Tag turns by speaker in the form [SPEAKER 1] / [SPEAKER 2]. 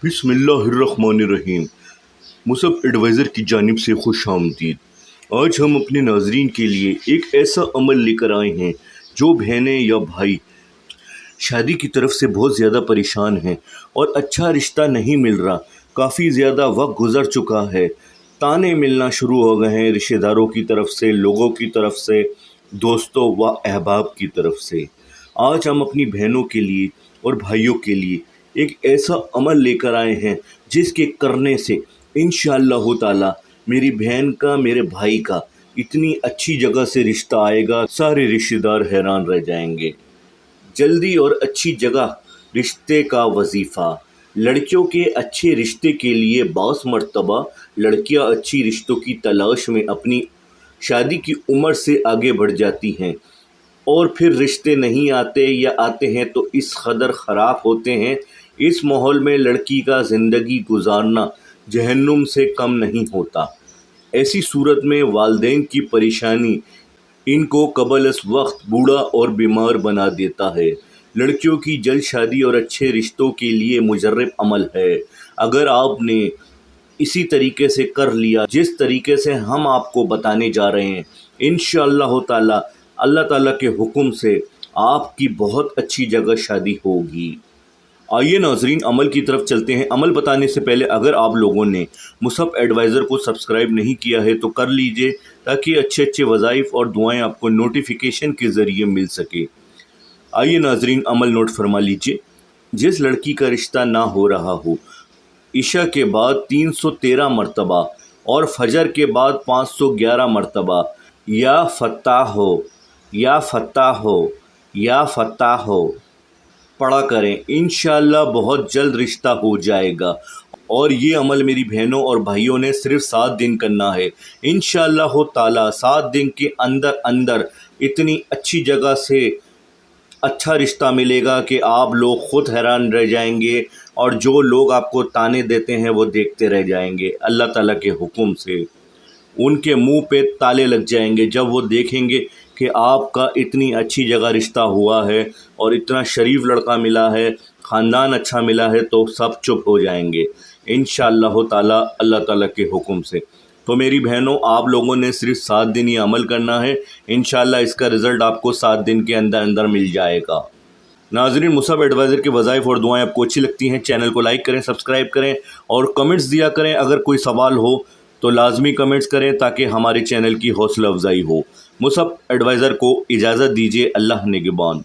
[SPEAKER 1] बिस्मिल्लाहिर्रहमानिर्रहीम। Musab adviser की जानिब से खुश आमदीद। आज हम अपने नाजरीन के लिए एक ऐसा अमल लेकर आए हैं जो बहनें या भाई शादी की तरफ से बहुत ज़्यादा परेशान हैं और अच्छा रिश्ता नहीं मिल रहा, काफ़ी ज़्यादा वक्त गुजर चुका है, ताने मिलना शुरू हो गए हैं रिश्तेदारों की तरफ से, लोगों की तरफ से, दोस्तों व अहबाब की तरफ से। आज हम अपनी बहनों के लिए और भाइयों के लिए एक ऐसा अमल लेकर आए हैं जिसके करने से इंशाअल्लाह ताला मेरी बहन का, मेरे भाई का इतनी अच्छी जगह से रिश्ता आएगा, सारे रिश्तेदार हैरान रह जाएंगे। जल्दी और अच्छी जगह रिश्ते का वजीफ़ा। लड़कियों के अच्छे रिश्ते के लिए बास मर्तबा लड़कियां अच्छी रिश्तों की तलाश में अपनी शादी की उम्र से आगे बढ़ जाती हैं और फिर रिश्ते नहीं आते या आते हैं तो इस कदर ख़राब होते हैं। इस माहौल में लड़की का ज़िंदगी गुजारना जहन्नुम से कम नहीं होता। ऐसी सूरत में वालिदैन की परेशानी इनको कबल वक्त बूढ़ा और बीमार बना देता है। लड़कियों की जल्द शादी और अच्छे रिश्तों के लिए मुजर्रब अमल है। अगर आपने इसी तरीके से कर लिया जिस तरीके से हम आपको बताने जा रहे हैं, इंशाअल्लाह ताला अल्लाह ताला के हुक्म से आपकी बहुत अच्छी जगह शादी होगी। आइए नाजरीन अमल की तरफ चलते हैं। अमल बताने से पहले अगर आप लोगों ने मुसब एडवाइज़र को सब्सक्राइब नहीं किया है तो कर लीजिए ताकि अच्छे अच्छे वज़ाइफ और दुआएं आपको नोटिफिकेशन के ज़रिए मिल सके। आइए नाजरीन अमल नोट फरमा लीजिए। जिस लड़की का रिश्ता ना हो रहा हो, इशा के बाद 313 मरतबा और फजर के बाद 511 मरतबा या फत्ताह हो, या फत्ताह हो, या फत्ताह हो पढ़ा करें। इंशाअल्लाह बहुत जल्द रिश्ता हो जाएगा। और ये अमल मेरी बहनों और भाइयों ने सिर्फ 7 दिन करना है। इंशाअल्लाह ताला 7 दिन के अंदर अंदर इतनी अच्छी जगह से अच्छा रिश्ता मिलेगा कि आप लोग ख़ुद हैरान रह जाएंगे और जो लोग आपको ताने देते हैं वो देखते रह जाएंगे। अल्लाह ताला के हुक्म से उनके मुंह पे ताले लग जाएंगे जब वो देखेंगे कि आपका इतनी अच्छी जगह रिश्ता हुआ है और इतना शरीफ लड़का मिला है, ख़ानदान अच्छा मिला है, तो सब चुप हो जाएंगे इंशाअल्लाह ताला अल्लाह ताला के हुक्म से। तो मेरी बहनों, आप लोगों ने सिर्फ 7 दिन ही अमल करना है। इंशाअल्लाह इसका रिज़ल्ट आपको 7 दिन के अंदर अंदर मिल जाएगा। नाज़रीन, मुसब एडवाइज़र के वज़ाइफ और दुआएं आपको अच्छी लगती हैं, चैनल को लाइक करें, सब्सक्राइब करें और कमेंट्स दिया करें। अगर कोई सवाल हो तो लाजमी कमेंट्स करें ताकि हमारे चैनल की हौसला अफजाई हो। मुसब एडवाइज़र को इजाज़त दीजिए। अल्लाह निगहबान।